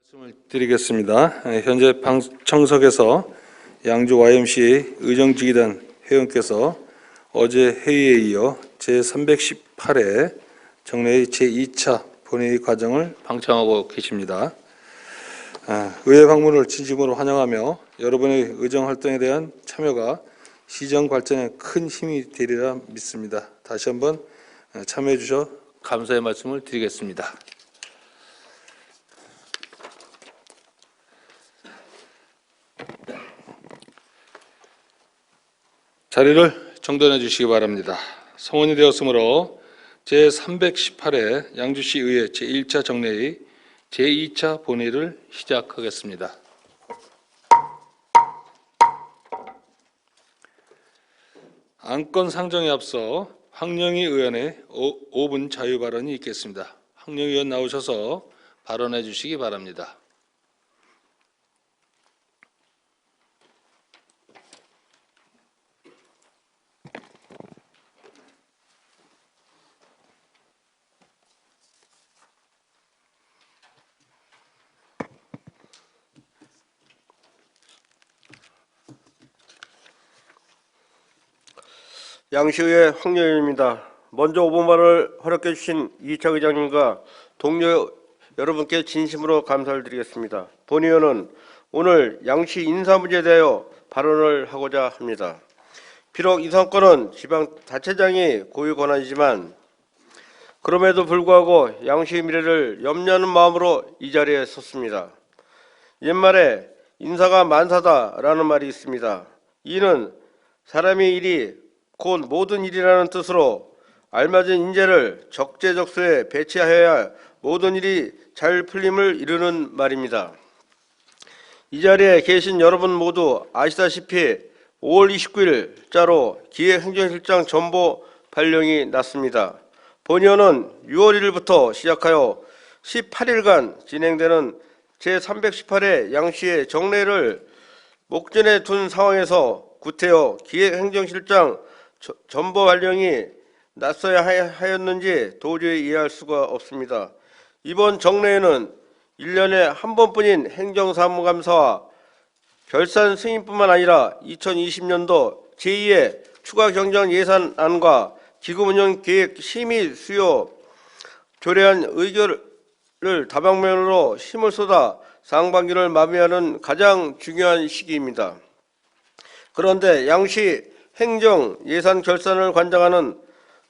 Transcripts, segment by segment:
말씀을 드리겠습니다. 현재 방청석에서 양주 YMCA 의정지휘단 회원께서 어제 회의에 이어 제318회 정례의 제2차 본회의 과정을 방청하고 계십니다. 의회 방문을 진심으로 환영하며 여러분의 의정 활동에 대한 참여가 시정 발전에 큰 힘이 되리라 믿습니다. 다시 한번 참여해 주셔 감사의 말씀을 드리겠습니다. 자리를 정돈해 주시기 바랍니다. 성원이 되었으므로 제318회 양주시 의회 제1차 정례의 제2차 본회의를 시작하겠습니다. 안건 상정에 앞서 황영희 의원의 5분 자유 발언이 있겠습니다. 황영희 의원 나오셔서 발언해 주시기 바랍니다. 양시의회 황영희입니다. 먼저 5분 발언을 허락해 주신 이희창 의장님과 동료 여러분께 진심으로 감사를 드리겠습니다. 본의원은 오늘 양시 인사 문제에 대하여 발언을 하고자 합니다. 비록 인사권은 지방자치장이 고유 권한이지만 그럼에도 불구하고 양시의 미래를 염려하는 마음으로 이 자리에 섰습니다. 옛말에 인사가 만사다라는 말이 있습니다. 이는 사람의 일이 곧 모든 일이라는 뜻으로 알맞은 인재를 적재적소에 배치하여야 모든 일이 잘 풀림을 이루는 말입니다. 이 자리에 계신 여러분 모두 아시다시피 5월 29일자로 기획행정실장 전보 발령이 났습니다. 본의원은 6월 1일부터 시작하여 18일간 진행되는 제318회 양시의 정례를 목전에 둔 상황에서 구태여 기획행정실장 전보 발령이 났어야 하였는지 도저히 이해할 수가 없습니다. 이번 정례에는 1년에 한 번뿐인 행정사무감사와 결산 승인뿐만 아니라 2020년도 제2의 추가 경정 예산안과 기금운영계획 심의 수요 조례안 의결을 다방면으로 힘을 쏟아 상반기를 마무리하는 가장 중요한 시기입니다. 그런데 양시 행정 예산 결산을 관장하는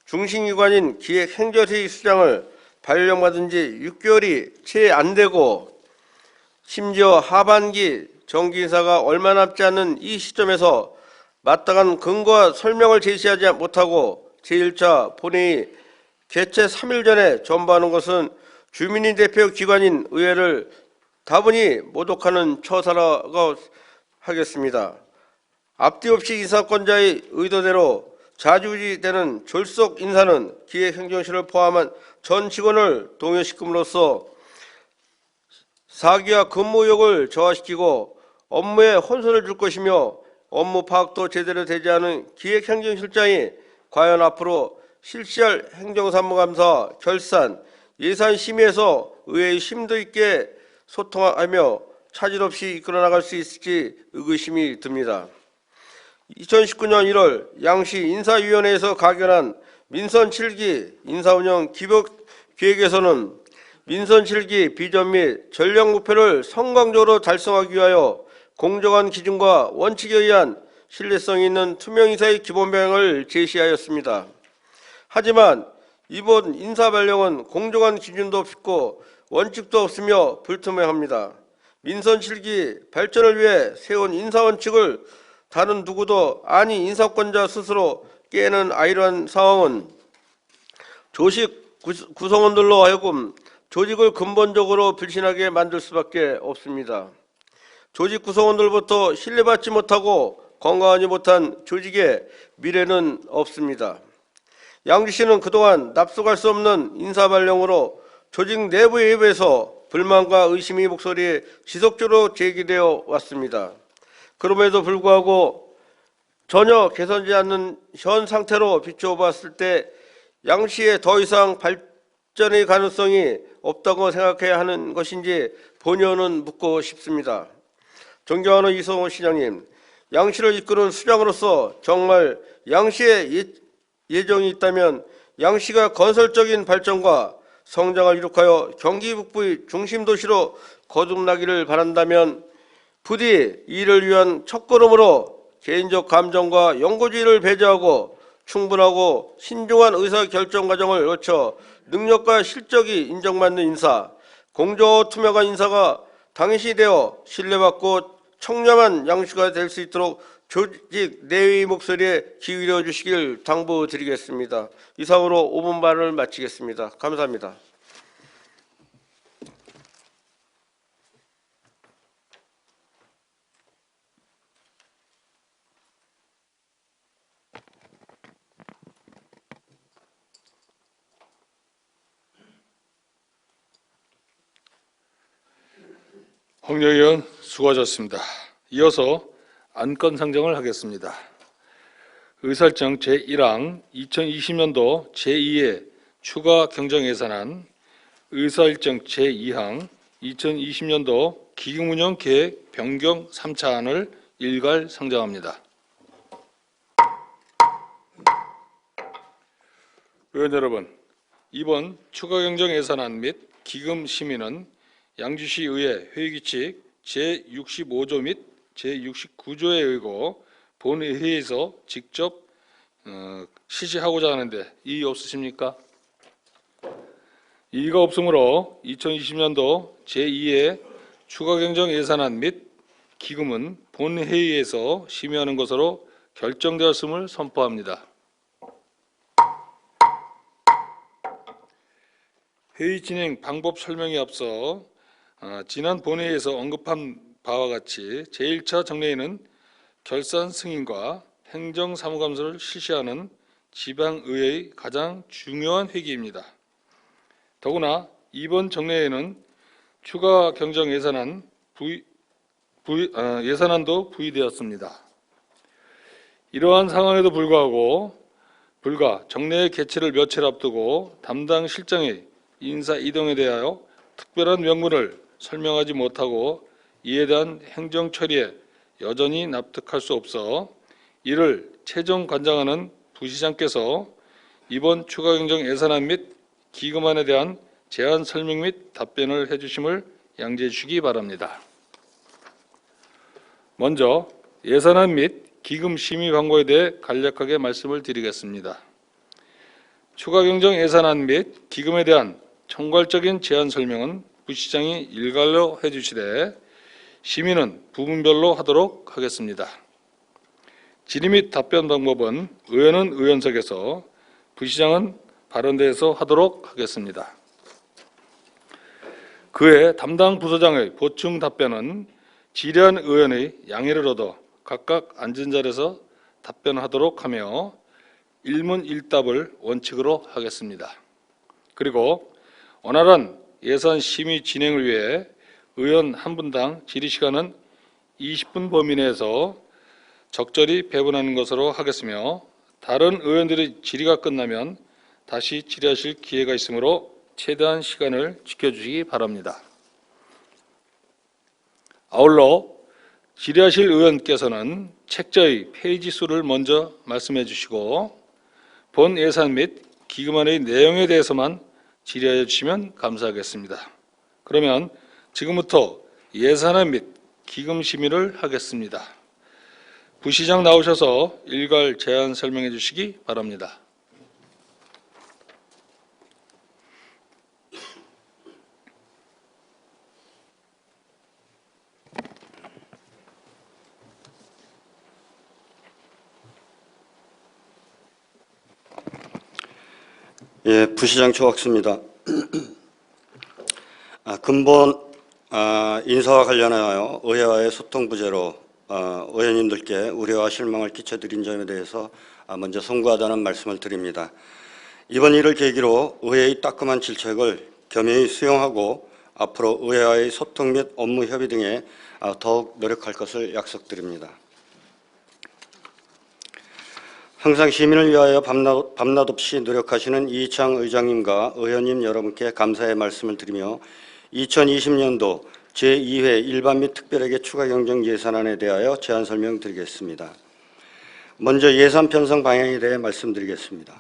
중심기관인 기획행정회의 수장을 발령받은 지 6개월이 채 안 되고 심지어 하반기 정기인사가 얼마 남지 않은 이 시점에서 마땅한 근거와 설명을 제시하지 못하고 제1차 본회의 개최 3일 전에 전부하는 것은 주민이 대표 기관인 의회를 다분히 모독하는 처사라고 하겠습니다. 앞뒤 없이 인사권자의 의도대로 좌지우지되는 졸속 인사는 기획행정실을 포함한 전 직원을 동요시킴으로써 사기와 근무 의욕을 저하시키고 업무에 혼선을 줄 것이며 업무 파악도 제대로 되지 않은 기획행정실장이 과연 앞으로 실시할 행정사무감사, 결산, 예산심의에서 의회의 심도 있게 소통하며 차질 없이 이끌어 나갈 수 있을지 의구심이 듭니다. 2019년 1월 양시 인사위원회에서 가결한 민선 7기 인사운영 기획계획에서는 민선 7기 비전 및 전략 목표를 성공적으로 달성하기 위하여 공정한 기준과 원칙에 의한 신뢰성 있는 투명 인사의 기본 방향을 제시하였습니다. 하지만 이번 인사 발령은 공정한 기준도 없고 원칙도 없으며 불투명합니다. 민선 7기 발전을 위해 세운 인사 원칙을 다른 누구도 아니 인사권자 스스로 깨는 아이러한 상황은 조직 구성원들로 하여금 조직을 근본적으로 불신하게 만들 수밖에 없습니다. 조직 구성원들부터 신뢰받지 못하고 건강하지 못한 조직의 미래는 없습니다. 양주시는 그동안 납득할 수 없는 인사 발령으로 조직 내부 외부에서 불만과 의심의 목소리 지속적으로 제기되어 왔습니다. 그럼에도 불구하고 전혀 개선되지 않는 현 상태로 비춰봤을 때 양시에 더 이상 발전의 가능성이 없다고 생각해야 하는 것인지 본의원은 묻고 싶습니다. 존경하는 이성호 시장님, 양시를 이끄는 수장으로서 정말 양시의 예정이 있다면 양시가 건설적인 발전과 성장을 이룩하여 경기 북부의 중심 도시로 거듭나기를 바란다면 부디 이를 위한 첫걸음으로 개인적 감정과 연구주의를 배제하고 충분하고 신중한 의사결정 과정을 거쳐 능력과 실적이 인정받는 인사, 공정하고 투명한 인사가 당시 되어 신뢰받고 청렴한 양시가 될 수 있도록 조직 내의 목소리에 기울여 주시길 당부드리겠습니다. 이상으로 5분 발언을 마치겠습니다. 감사합니다. 황영희 의원 수고하셨습니다. 이어서 안건 상정을 하겠습니다. 의설정 제1항 2020년도 제2의 추가 경정예산안, 의사일정 제2항 2020년도 기금운영 계획 변경 3차안을 일괄 상정합니다. 의원 여러분, 이번 추가 경정예산안 및 기금 심의는 양주시의회 회의규칙 제65조 및 제69조에 의거 본회의에서 직접 실시하고자 하는데 이의 없으십니까? 이의가 없으므로 2020년도 제2의 추가 경정 예산안 및 기금은 본회의에서 심의하는 것으로 결정되었음을 선포합니다. 회의 진행 방법 설명에 앞서 지난 본회의에서 언급한 바와 같이 제1차 정례회는 결산 승인과 행정사무감사를 실시하는 지방의회의 가장 중요한 회기입니다. 더구나 이번 정례회는 추가 경정 예산안도 부의되었습니다. 이러한 상황에도 불과 정례회 개최를 며칠 앞두고 담당 실장의 인사 이동에 대하여 특별한 명분을 설명하지 못하고 이에 대한 행정 처리에 여전히 납득할 수 없어 이를 최종 관장하는 부시장께서 이번 추가 경정 예산안 및 기금안에 대한 제안 설명 및 답변을 해주심을 양지해 주시기 바랍니다. 먼저 예산안 및 기금 심의 방법에 대해 간략하게 말씀을 드리겠습니다. 추가 경정 예산안 및 기금에 대한 총괄적인 제안 설명은 부시장이 일괄로 해주시되 심의는 부분별로 하도록 하겠습니다. 질의 및 답변 방법은 의원은 의원석에서, 부시장은 발언대에서 하도록 하겠습니다. 그외 담당 부서장의 보충 답변은 질의한 의원의 양해를 얻어 각각 앉은 자리에서 답변하도록 하며 일문 일답을 원칙으로 하겠습니다. 그리고 원활한 예산 심의 진행을 위해 의원 한 분당 질의 시간은 20분 범위 내에서 적절히 배분하는 것으로 하겠으며 다른 의원들의 질의가 끝나면 다시 질의하실 기회가 있으므로 최대한 시간을 지켜주시기 바랍니다. 아울러 질의하실 의원께서는 책자의 페이지 수를 먼저 말씀해 주시고 본 예산 및 기금안의 내용에 대해서만 질의하여 주시면 감사하겠습니다. 그러면 지금부터 예산안 및 기금 심의를 하겠습니다. 부시장 나오셔서 일괄 제안 설명해 주시기 바랍니다. 예, 부시장 조학수입니다. 근본 인사와 관련하여 의회와의 소통 부재로 의원님들께 우려와 실망을 끼쳐드린 점에 대해서 먼저 송구하다는 말씀을 드립니다. 이번 일을 계기로 의회의 따끔한 질책을 겸허히 수용하고 앞으로 의회와의 소통 및 업무 협의 등에 더욱 노력할 것을 약속드립니다. 항상 시민을 위하여 밤낮 없이 노력하시는 이희창 의장님과 의원님 여러분께 감사의 말씀을 드리며 2020년도 제2회 일반 및 특별회계 추가 경정 예산안에 대하여 제안 설명드리겠습니다. 먼저 예산 편성 방향에 대해 말씀드리겠습니다.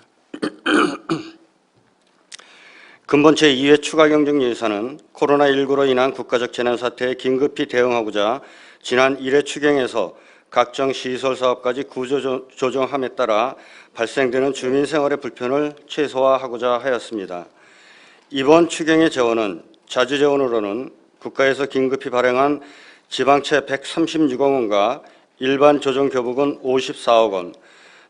근본 제2회 추가 경정 예산은 코로나19로 인한 국가적 재난사태에 긴급히 대응하고자 지난 1회 추경에서 각종 시설 사업까지 구조조정함에 따라 발생되는 주민 생활의 불편을 최소화하고자 하였습니다. 이번 추경의 재원은 자주 재원으로는 국가에서 긴급히 발행한 지방채 136억 원과 일반 조정교부금 54억 원,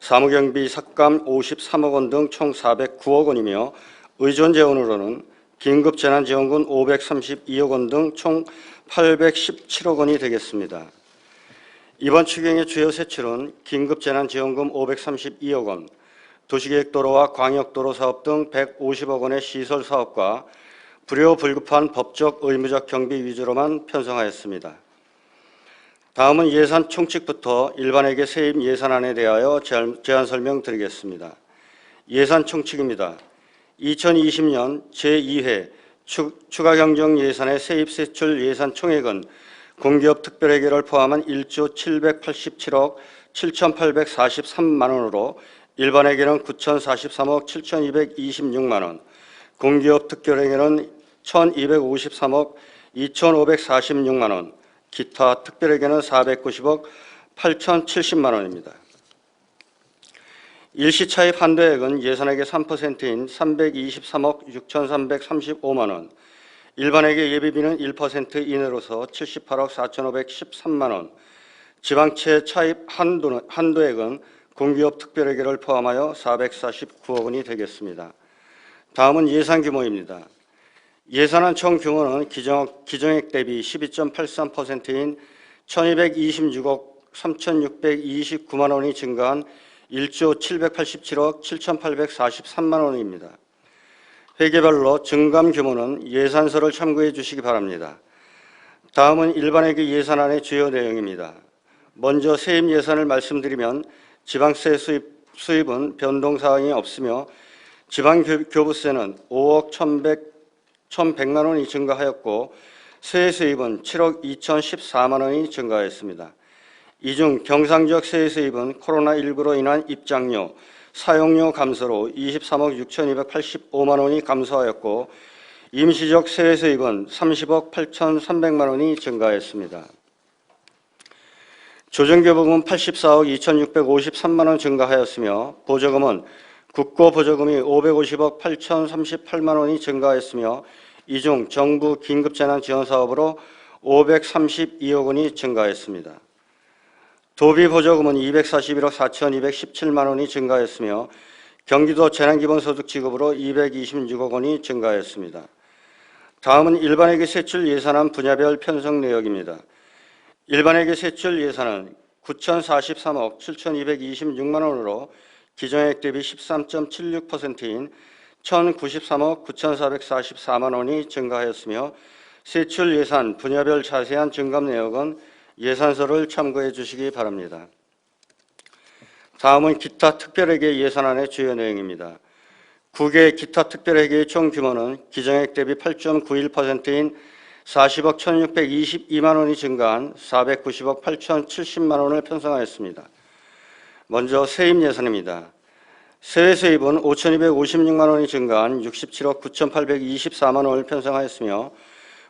사무경비 삭감 53억 원 등 총 409억 원이며 의존 재원으로는 긴급재난지원금 532억 원 등 총 817억 원이 되겠습니다. 이번 추경의 주요 세출은 긴급재난지원금 532억 원, 도시계획도로와 광역도로 사업 등 150억 원의 시설 사업과 불효불급한 법적 의무적 경비 위주로만 편성하였습니다. 다음은 예산 총칙부터 일반회계 세입 예산안에 대하여 제안 설명드리겠습니다. 예산 총칙입니다. 2020년 제2회 추가 경정 예산의 세입 세출 예산 총액은 공기업 특별회계를 포함한 1조 787억 7,843만 원으로 일반회계는 9,043억 7,226만 원, 공기업 특별회계는 1,253억 2,546만 원, 기타 특별회계는 490억 8,070만 원입니다. 일시차입 한도액은 예산액의 3%인 323억 6,335만 원, 일반회계 예비비는 1% 이내로서 78억 4,513만 원, 지방채 차입 한도액은 공기업 특별회계를 포함하여 449억 원이 되겠습니다. 다음은 예산 규모입니다. 예산안 총 규모는 기정액 대비 12.83%인 1,226억 3,629만 원이 증가한 1조 787억 7,843만 원입니다. 회계별로 증감 규모는 예산서를 참고해 주시기 바랍니다. 다음은 일반회계 예산안의 주요 내용입니다. 먼저 세입 예산을 말씀드리면 지방세 수입은 변동사항이 없으며 지방교부세는 5억 1,100만 원이 증가하였고 세액 수입은 7억 2,014만 원이 증가하였습니다. 이 중 경상지역 세액 수입은 코로나19로 인한 입장료, 사용료 감소로 23억 6,285만 원이 감소하였고 임시적 세액 수입은 30억 8,300만 원이 증가했습니다. 조정교부금은 84억 2,653만 원 증가하였으며 보조금은 국고보조금이 550억 8,038만 원이 증가했으며 이 중 정부 긴급재난지원사업으로 532억 원이 증가했습니다. 도비보조금은 241억 4,217만 원이 증가했으며 경기도 재난기본소득 지급으로 226억 원이 증가했습니다. 다음은 일반회계 세출 예산안 분야별 편성 내역입니다. 일반회계 세출 예산은 9,043억 7,226만 원으로 기정액 대비 13.76%인 1,093억 9,444만 원이 증가하였으며 세출 예산 분야별 자세한 증감 내역은 예산서를 참고해 주시기 바랍니다. 다음은 기타 특별회계 예산안의 주요 내용입니다. 9개 기타 특별회계의 총 규모는 기정액 대비 8.91%인 40억 1,622만 원이 증가한 490억 8,070만 원을 편성하였습니다. 먼저 세입 예산입니다. 세외 세입은 5,256만 원이 증가한 67억 9,824만 원을 편성하였으며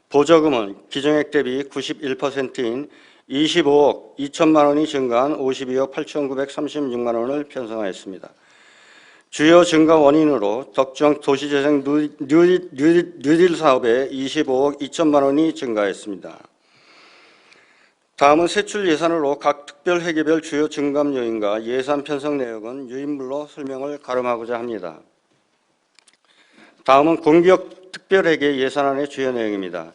보조금은 기정액 대비 91%인 25억 2천만 원이 증가한 52억 8,936만 원을 편성하였습니다. 주요 증가 원인으로 특정 도시재생 뉴딜 사업에 25억 2천만 원이 증가했습니다. 다음은 세출 예산으로 각 특별 회계별 주요 증감 요인과 예산 편성 내역은 유인물로 설명을 가름하고자 합니다. 다음은 공기업 특별회계 예산안의 주요 내용입니다.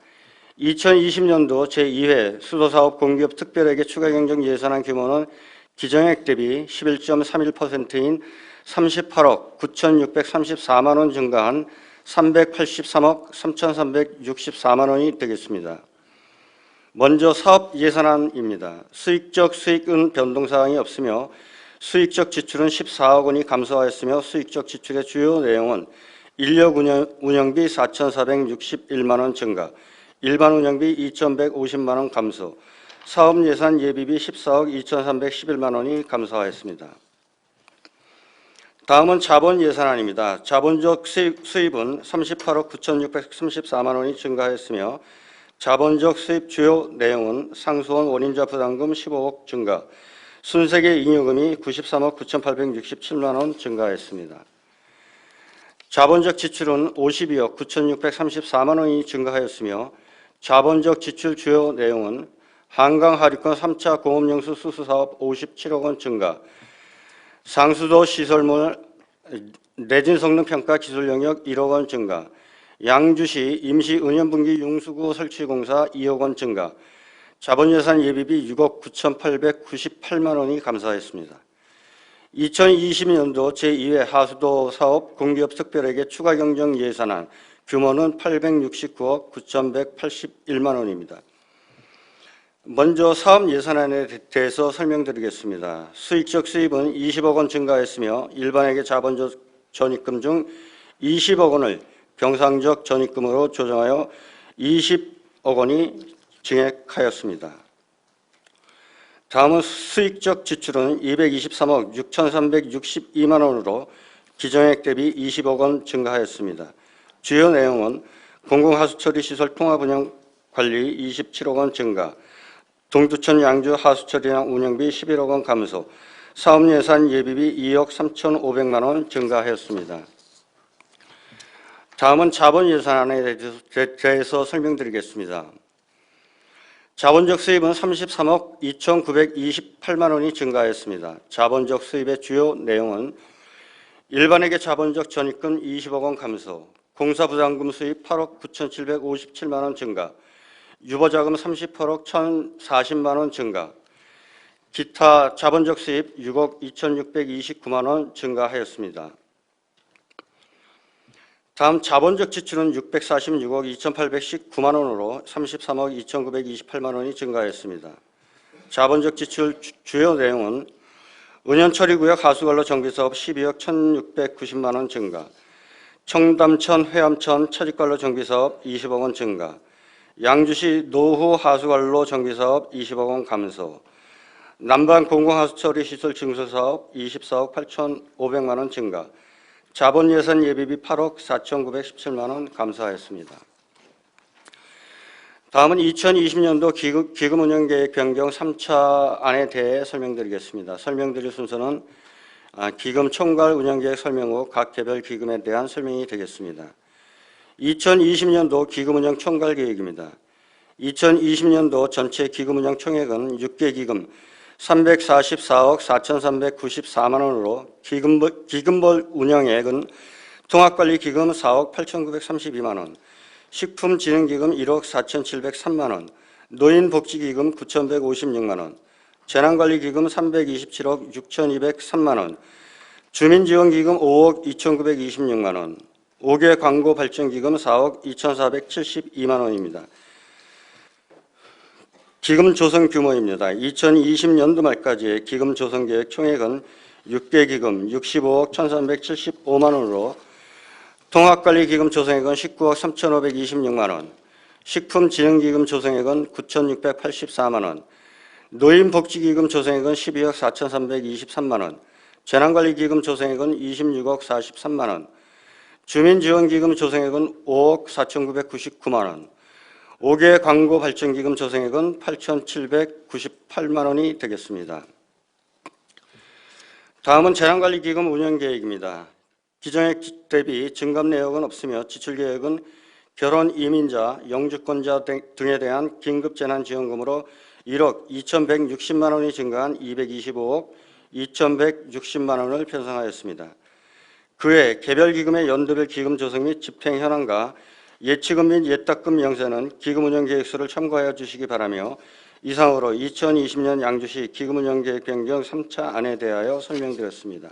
2020년도 제2회 수도사업 공기업 특별회계 추가 경정 예산안 규모는 기정액 대비 11.31%인 38억 9,634만 원 증가한 383억 3,364만 원이 되겠습니다. 먼저 사업 예산안입니다. 수익적 수익은 변동사항이 없으며 수익적 지출은 14억 원이 감소하였으며 수익적 지출의 주요 내용은 인력 운영비 4,461만 원 증가, 일반 운영비 2,150만 원 감소, 사업 예산 예비비 14억 2,311만 원이 감소하였습니다. 다음은 자본 예산안입니다. 자본적 수입은 38억 9,634만 원이 증가하였으며 자본적 수입 주요 내용은 상수원 원인자 부담금 15억 증가, 순세계 잉여금이 93억 9,867만 원 증가했습니다. 자본적 지출은 52억 9,634만 원이 증가하였으며 자본적 지출 주요 내용은 한강 하류권 3차 공업용수 수수사업 57억 원 증가, 상수도 시설물 내진 성능 평가 기술 영역 1억 원 증가, 양주시 임시 은연분기 용수구 설치 공사 2억 원 증가, 자본예산 예비비 6억 9,898만 원이 감소했습니다. 2020년도 제2회 하수도 사업 공기업 특별회계 추가 경정 예산안 규모는 869억 9,181만 원입니다. 먼저 사업 예산안에 대해서 설명드리겠습니다. 수익적 수입은 20억 원 증가했으며 일반회계 자본적 전입금 중 20억 원을 경상적 전입금으로 조정하여 20억 원이 증액하였습니다. 다음은 수익적 지출은 223억 6,362만 원으로 기정액 대비 20억 원 증가하였습니다. 주요 내용은 공공하수처리 시설 통합운영 관리 27억 원 증가, 동두천 양주 하수처리장 운영비 11억 원 감소, 사업예산 예비비 2억 3,500만 원 증가하였습니다. 다음은 자본예산안에 대해서 설명드리겠습니다. 자본적 수입은 33억 2,928만 원이 증가했습니다. 자본적 수입의 주요 내용은 일반회계 자본적 전입금 20억 원 감소, 공사부담금 수입 8억 9,757만 원 증가, 유보자금 38억 1,040만 원 증가, 기타 자본적 수입 6억 2,629만 원 증가하였습니다. 다음 자본적 지출은 646억 2,819만 원으로 33억 2,928만 원이 증가했습니다. 자본적 지출 주요 내용은 은연처리구역 하수관로 정비사업 12억 1,690만 원 증가, 청담천 회암천 차직관로 정비사업 20억 원 증가, 양주시 노후 하수관로 정비사업 20억 원 감소, 남반 공공하수처리 시설 증수사업 24억 8,500만 원 증가, 자본예산 예비비 8억 4,917만 원 감소하였습니다. 다음은 2020년도 기금운영계획 변경 3차안에 대해 설명드리겠습니다. 설명드릴 순서는 기금 총괄 운영계획 설명 후 각 개별 기금에 대한 설명이 되겠습니다. 2020년도 기금운영 총괄 계획입니다. 2020년도 전체 기금운영 총액은 6개 기금 344억 4,394만 원으로 기금별 운영액은 통합관리기금 4억 8,932만 원, 식품진흥기금 1억 4,703만 원, 노인복지기금 9,156만 원, 재난관리기금 327억 6,203만 원, 주민지원기금 5억 2,926만 원, 5개 광고발전기금 4억 2,472만 원입니다. 기금 조성 규모입니다. 2020년도 말까지의 기금 조성 계획 총액은 6개 기금 65억 1,375만 원으로 통합관리기금 조성액은 19억 3,526만 원, 식품진흥기금 조성액은 9,684만 원, 노인복지기금 조성액은 12억 4,323만 원, 재난관리기금 조성액은 26억 43만 원, 주민지원기금 조성액은 5억 4,999만 원, 5개 광고발전기금 조성액은 8,798만 원이 되겠습니다. 다음은 재난관리기금 운영계획입니다. 기정액 대비 증감 내역은 없으며 지출계획은 결혼 이민자, 영주권자 등에 대한 긴급재난지원금으로 1억 2,160만 원이 증가한 225억 2,160만 원을 편성하였습니다. 그외 개별기금의 연도별 기금 조성 및 집행 현황과 예치금 및 예탁금 명세는 기금운영계획서를 참고하여 주시기 바라며 이상으로 2020년 양주시 기금운영계획 변경 3차안에 대하여 설명드렸습니다.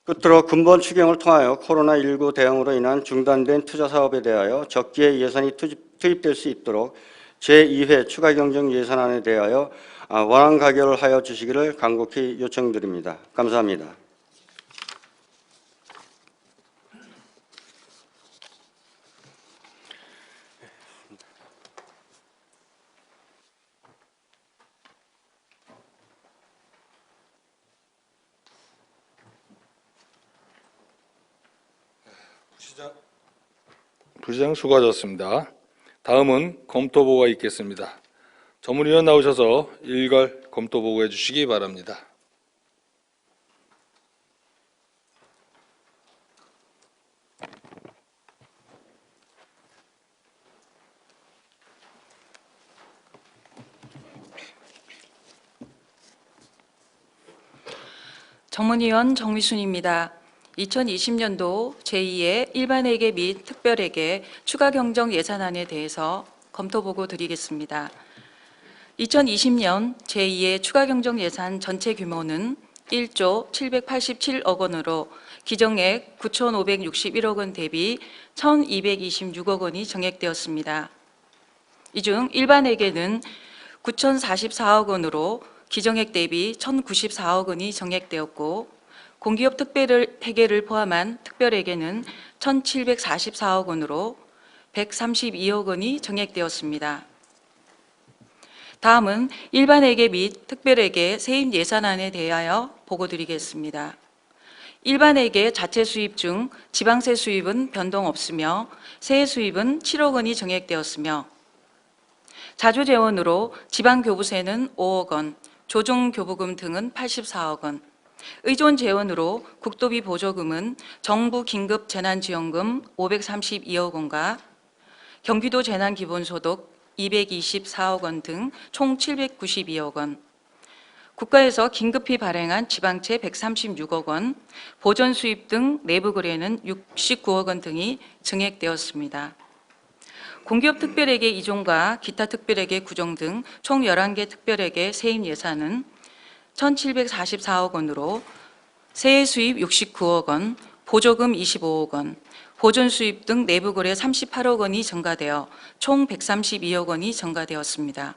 끝으로 근본 추경을 통하여 코로나19 대응으로 인한 중단된 투자사업에 대하여 적기에 예산이 투입될 수 있도록 제2회 추가경정 예산안에 대하여 원안 가결을 하여 주시기를 간곡히 요청드립니다. 감사합니다. 부시장 수고하셨습니다. 다음은 검토보고가 있겠습니다. 전문위원 나오셔서 일괄 검토보고해 주시기 바랍니다. 정문위원 정미순입니다. 2020년도 제2의 일반회계 및 특별회계 추가 경정 예산안에 대해서 검토보고 드리겠습니다. 2020년 제2의 추가 경정 예산 전체 규모는 1조 787억 원으로 기정액 9,561억 원 대비 1,226억 원이 정액되었습니다. 이 중 일반회계는 9,044억 원으로 기정액 대비 1,094억 원이 정액되었고 공기업 특별회계를 포함한 특별회계는 1,744억 원으로 132억 원이 정액되었습니다. 다음은 일반회계 및 특별회계 세입 예산안에 대하여 보고드리겠습니다. 일반회계 자체 수입 중 지방세 수입은 변동 없으며 세액 수입은 7억 원이 정액되었으며 자주재원으로 지방교부세는 5억 원, 조중교부금 등은 84억 원, 의존재원으로 국도비 보조금은 정부 긴급 재난지원금 532억 원과 경기도 재난기본소득 224억 원 등 총 792억 원, 국가에서 긴급히 발행한 지방채 136억 원, 보전 수입 등 내부 거래는 69억 원 등이 증액되었습니다. 공기업 특별회계 이종과 기타 특별회계 구정 등 총 11개 특별회계 세입 예산은 1,744억 원으로 세액 수입 69억 원, 보조금 25억 원, 보존 수입 등 내부 거래 38억 원이 증가되어 총 132억 원이 증가되었습니다.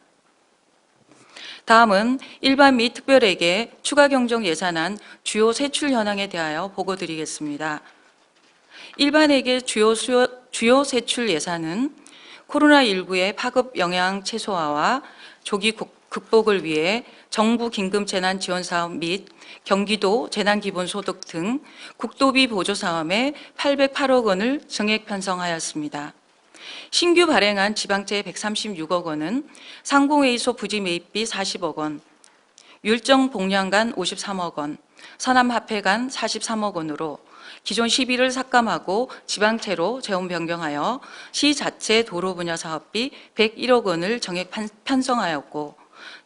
다음은 일반 및 특별회계 추가 경정 예산안 주요 세출 현황에 대하여 보고드리겠습니다. 일반회계 주요 세출 예산은 코로나19의 파급 영향 최소화와 조기 극복을 위해 정부 긴급 재난 지원 사업 및 경기도 재난기본소득 등 국도비 보조 사업에 808억 원을 증액 편성하였습니다. 신규 발행한 지방채 136억 원은 상공회의소 부지 매입비 40억 원, 율정 복량간 53억 원, 서남화폐간 43억 원으로 기존 시비를 삭감하고 지방채로 재원 변경하여 시 자체 도로 분야 사업비 101억 원을 정액 편성하였고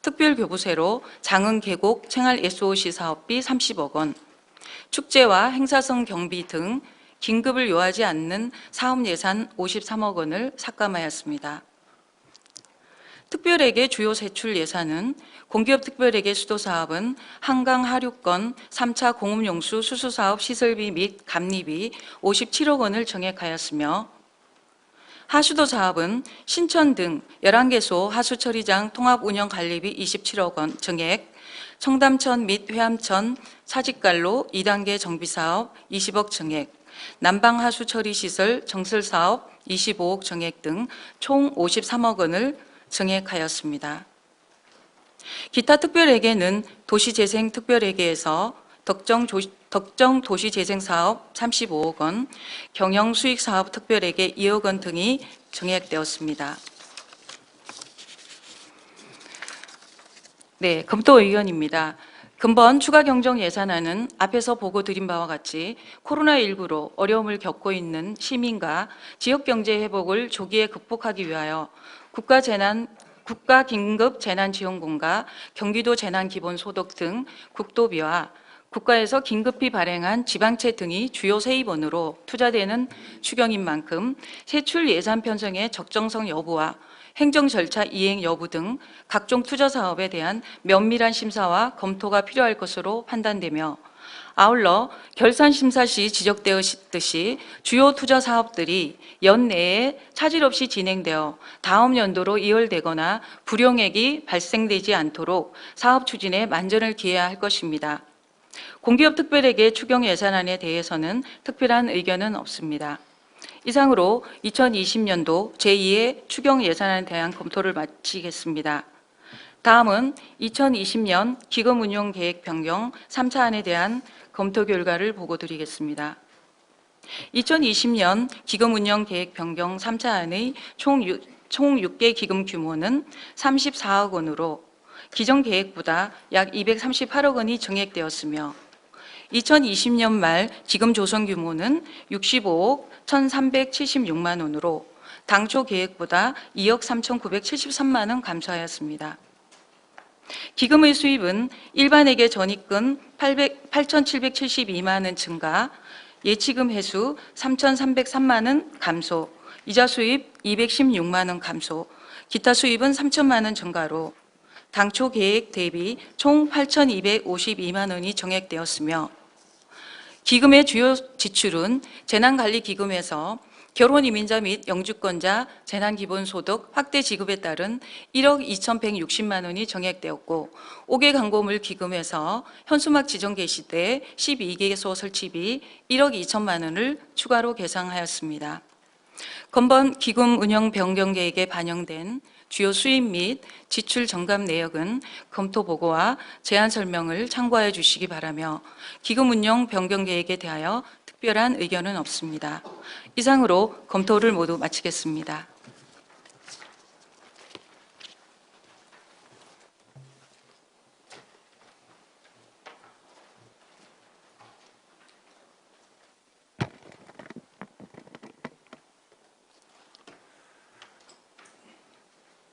특별교부세로 장흥 계곡 생활 SOC 사업비 30억 원, 축제와 행사성 경비 등 긴급을 요하지 않는 사업 예산 53억 원을 삭감하였습니다. 특별회계 주요 세출 예산은 공기업 특별회계 수도사업은 한강 하류권 3차 공업용수 수수사업 시설비 및 감리비 57억 원을 정액하였으며 하수도 사업은 신천 등 11개소 하수처리장 통합운영관리비 27억 원 증액, 청담천 및 회암천 사직관로 2단계 정비사업 20억 증액, 난방하수처리시설 정설사업 25억 증액 등 총 53억 원을 증액하였습니다. 기타 특별회계는 도시재생 특별회계에서 덕정 도시재생사업 35억 원, 경영수익사업 특별회계 2억 원 등이 증액되었습니다. 네, 검토 의견입니다. 근본 추가 경정 예산안은 앞에서 보고 드린 바와 같이 코로나19로 어려움을 겪고 있는 시민과 지역 경제 회복을 조기에 극복하기 위하여 국가 긴급 재난지원금과 경기도 재난기본소득 등 국도비와 국가에서 긴급히 발행한 지방채 등이 주요 세입원으로 투자되는 추경인 만큼 세출 예산 편성의 적정성 여부와 행정 절차 이행 여부 등 각종 투자 사업에 대한 면밀한 심사와 검토가 필요할 것으로 판단되며 아울러 결산 심사 시 지적되었듯이 주요 투자 사업들이 연내에 차질 없이 진행되어 다음 연도로 이월되거나 불용액이 발생되지 않도록 사업 추진에 만전을 기해야 할 것입니다. 공기업 특별회계 추경 예산안에 대해서는 특별한 의견은 없습니다. 이상으로 2020년도 제2의 추경 예산안에 대한 검토를 마치겠습니다. 다음은 2020년 기금운용 계획 변경 3차안에 대한 검토 결과를 보고드리겠습니다. 2020년 기금 운영 계획 변경 3차안의 총 6개 기금 규모는 34억 원으로 기존 계획보다 약 238억 원이 증액되었으며 2020년 말 기금 조성 규모는 65억 1,376만 원으로 당초 계획보다 2억 3,973만 원 감소하였습니다. 기금의 수입은 일반에게 전입금 8,772만 원 증가, 예치금 회수 3,303만 원 감소, 이자 수입 216만 원 감소, 기타 수입은 3천만 원 증가로 당초 계획 대비 총 8,252만 원이 증액되었으며 기금의 주요 지출은 재난관리기금에서 결혼 이민자 및 영주권자 재난기본소득 확대 지급에 따른 1억 2,160만 원이 증액되었고 5개 광고물 기금에서 현수막 지정 개시 때 12개소 설치비 1억 2천만 원을 추가로 계상하였습니다. 건번 기금 운영 변경 계획에 반영된 주요 수입 및 지출 정감 내역은 검토 보고와 제안 설명을 참고하여 주시기 바라며 기금 운영 변경 계획에 대하여 특별한 의견은 없습니다. 이상으로 검토를 모두 마치겠습니다.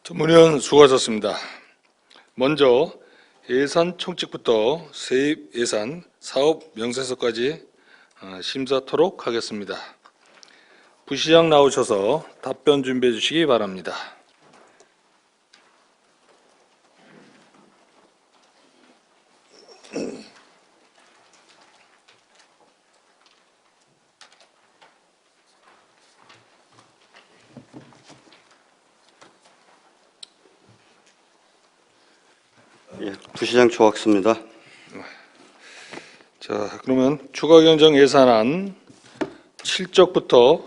전문위원 수고하셨습니다. 먼저 예산 총칙부터 세입 예산, 사업 명세서까지 심사토록 하겠습니다. 부시장 나오셔서 답변 준비해 주시기 바랍니다. 예, 부시장 조학수입니다. 자, 그러면 추가 경정 예산안 7쪽부터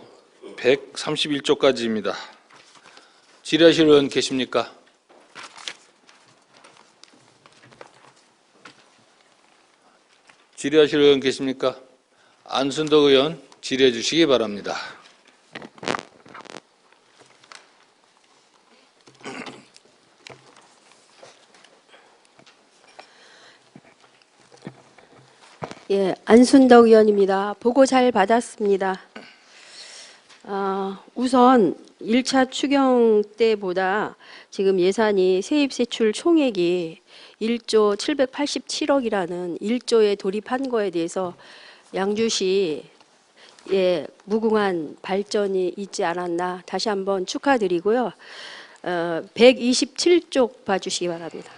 131쪽까지입니다. 질의하실 의원 계십니까? 질의하실 의원 계십니까? 안순덕 의원 질의해 주시기 바랍니다. 예, 안순덕 의원입니다. 보고 잘 받았습니다. 우선 1차 추경 때보다 지금 예산이 세입세출 총액이 1조 787억이라는 1조에 돌입한 거에 대해서 양주시 무궁한 발전이 있지 않았나 다시 한번 축하드리고요. 127쪽 봐주시기 바랍니다.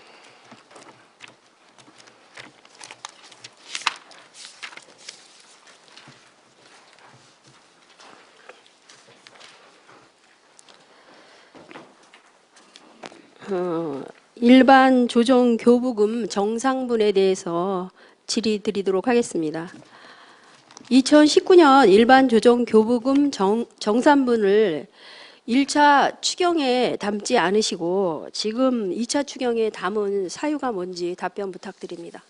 일반 조정 교부금 정상분에 대해서 질의 드리도록 하겠습니다. 2019년 일반 조정 교부금 정산분을 1차 추경에 담지 않으시고 지금 2차 추경에 담은 사유가 뭔지 답변 부탁드립니다.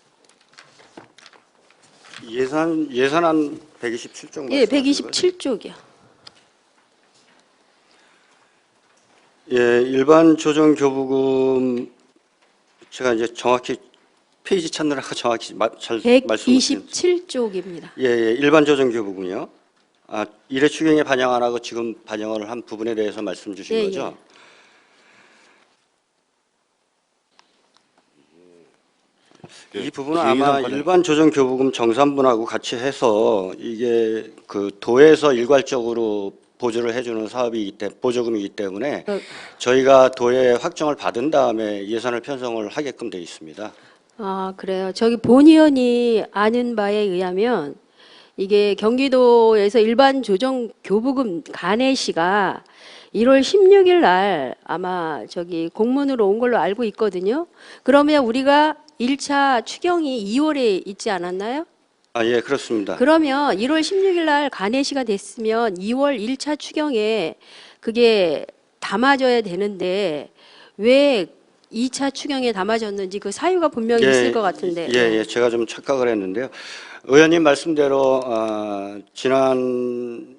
예산안 127쪽 예, 말씀하시는 거죠? 127쪽이요. 예, 일반 조정 교부금 제가 이제 정확히 페이지 찾느라 정확히 잘 말씀 못 드렸습니다. 127쪽입니다. 예, 일반 조정 교부금이요. 일회 추경에 반영 안 하고 지금 반영을 한 부분에 대해서 말씀 주신 예, 거죠? 이 부분은 아마 일반 조정 교부금 정산분하고 같이 해서 이게 그 도에서 일괄적으로 보조를 해주는 사업이기 때문에 보조금이기 때문에 저희가 도에 확정을 받은 다음에 예산을 편성을 하게끔 돼 있습니다. 그래요. 저기 본 의원이 아는 바에 의하면 이게 경기도에서 일반 조정 교부금 간해시가 1월 16일 날 아마 저기 공문으로 온 걸로 알고 있거든요. 그러면 우리가 1차 추경이 2월에 있지 않았나요? 예, 그렇습니다. 그러면 1월 16일 날 간해시가 됐으면 2월 1차 추경에 그게 담아져야 되는데 왜 2차 추경에 담아졌는지 그 사유가 분명히 예, 있을 것 같은데. 예, 제가 좀 착각을 했는데요. 의원님 말씀대로 지난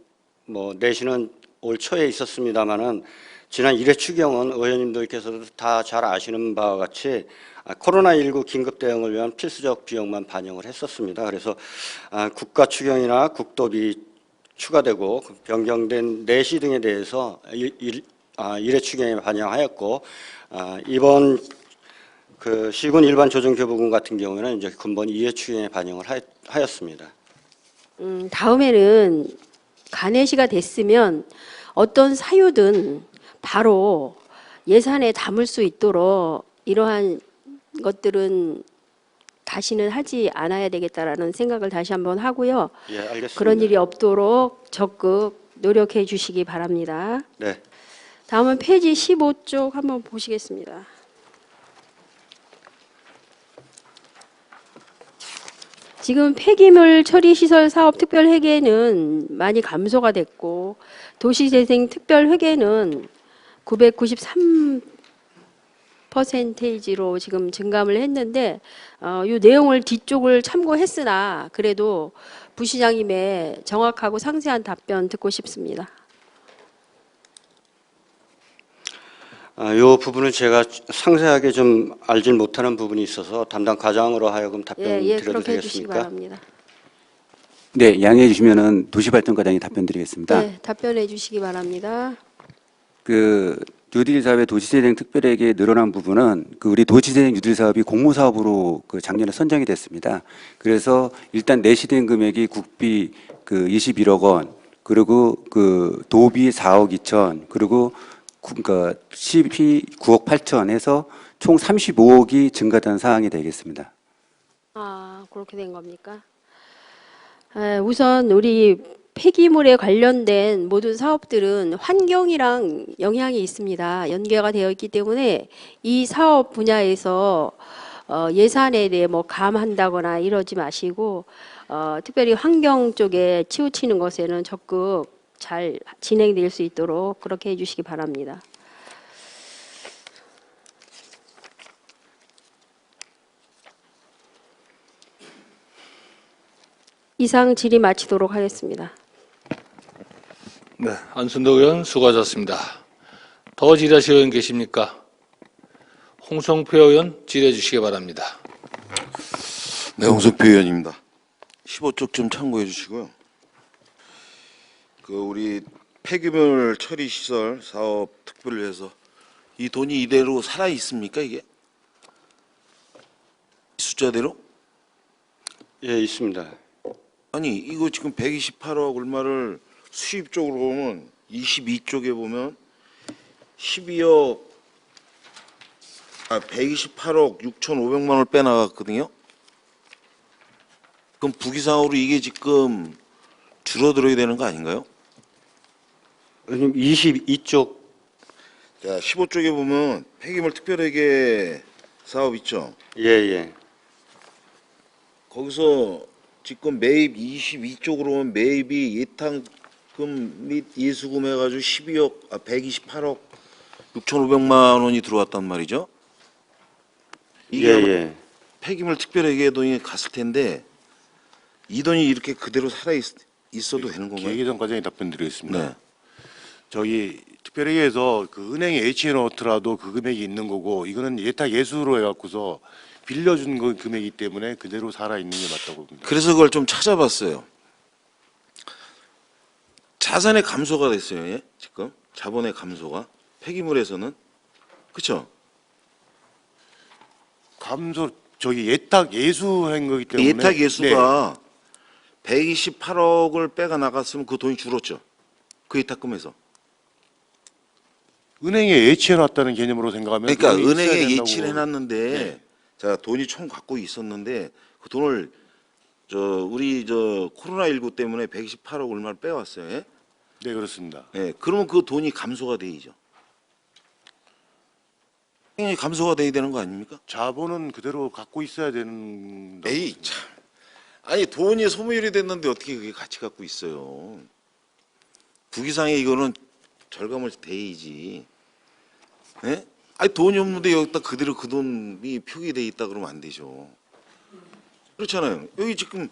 내시는 올 초에 있었습니다마는 지난 1회 추경은 의원님들께서도 다 잘 아시는 바와 같이 코로나19 긴급 대응을 위한 필수적 비용만 반영을 했었습니다. 그래서 국가 추경이나 국도비 추가되고 변경된 내시 등에 대해서 1회 추경에 반영하였고 이번 그 시군 일반 조정 교부금 같은 경우에는 이제 근본 2회 추경에 반영을 하였습니다. 다음에는 간해시가 됐으면 어떤 사유든 바로 예산에 담을 수 있도록 이러한 것들은 다시는 하지 않아야 되겠다라는 생각을 다시 한번 하고요. 예, 알겠습니다. 그런 일이 없도록 적극 노력해 주시기 바랍니다. 네. 다음은 페이지 15쪽 한번 보시겠습니다. 지금 폐기물 처리 시설 사업 특별 회계는 많이 감소가 됐고 도시재생 특별 회계는 993%로 지금 증감을 했는데 이 내용을 뒤쪽을 참고했으나 그래도 부시장님의 정확하고 상세한 답변 듣고 싶습니다. 이 부분을 제가 상세하게 좀 알질 못하는 부분이 있어서 담당 과장으로 하여금 답변 드려도 그렇게 해주시기 되겠습니까? 바랍니다. 네, 양해해 주시면은 도시발전과장이 답변드리겠습니다. 네, 답변해 주시기 바랍니다. 그 뉴딜 사업의 도시재생 특별회계에 늘어난 부분은 그 우리 도시재생 뉴딜 사업이 공모사업으로 그 작년에 선정이 됐습니다. 그래서 일단 내시된 금액이 국비 그 21억 원, 그리고 그 도비 4억 2천, 그리고 그러니까 CP 9억 8천 해서 총 35억이 증가된 사항이 되겠습니다. 그렇게 된 겁니까? 우선 우리 폐기물에 관련된 모든 사업들은 환경이랑 영향이 있습니다. 연계가 되어 있기 때문에 이 사업 분야에서 예산에 대해 감한다거나 이러지 마시고 특별히 환경 쪽에 치우치는 것에는 적극 잘 진행될 수 있도록 그렇게 해주시기 바랍니다. 이상 질의 마치도록 하겠습니다. 네, 안순덕 의원 수고하셨습니다. 더 질의하실 의원 계십니까? 홍성표 의원 질의해 주시기 바랍니다. 네, 홍석표 의원입니다. 15쪽 좀 참고해 주시고요. 그 우리 폐기물 처리 시설 사업 특별을 해서 이 돈이 이대로 살아 있습니까, 이게? 숫자대로? 예, 있습니다. 아니, 이거 지금 128억 얼마를 수입 쪽으로 보면 22쪽에 보면 128억 6,500만 원을 빼나갔거든요. 그럼 부기상으로 이게 지금 줄어들어야 되는 거 아닌가요? 의원님 22쪽 자, 15쪽에 보면 폐기물 특별회계 사업 있죠. 예. 거기서 지금 매입 22쪽으로 보면 매입이 예탁금 및 예수금 해가지고 128억 6,500만 원이 들어왔단 말이죠. 이게 예. 폐기물 특별회계 돈이 갔을 텐데 이 돈이 이렇게 그대로 살아 있어도 되는 건가요? 기획예산 과장이 답변드리겠습니다. 네. 저기 특별회계에서 그 은행에 H에 넣더라도 그 금액이 있는 거고 이거는 예탁 예수로 해갖고서 빌려준 그 금액이기 때문에 그대로 살아 있는 게 맞다고 봅니다. 그래서 그걸 좀 찾아봤어요. 자산의 감소가 됐어요. 예? 지금 자본의 감소가 폐기물에서는 그렇죠? 감소 저기 예탁 예수한 거기 때문에 예탁 네. 예수가 128억을 빼가 나갔으면 그 돈이 줄었죠. 그 예탁금에서. 은행에 예치해 놨다는 개념으로 생각하면 그러니까 돈이 있어야 은행에 된다고 예치를 해놨는데 네. 자 돈이 총 갖고 있었는데 그 돈을 우리 코로나19 때문에 128억 얼마를 빼왔어요. 예? 네, 그렇습니다. 예, 그러면 그 돈이 감소가 돼야죠. 당연히 감소가 돼야 되는 거 아닙니까? 자본은 그대로 갖고 있어야 되는. 에이 참. 아니 돈이 소멸이 됐는데 어떻게 그게 같이 갖고 있어요. 부기상에 이거는 절감을 돼야지. 예? 아니 돈이 없는데 여기다 그대로 그 돈이 표기돼 있다 그러면 안 되죠. 그렇잖아요. 여기 지금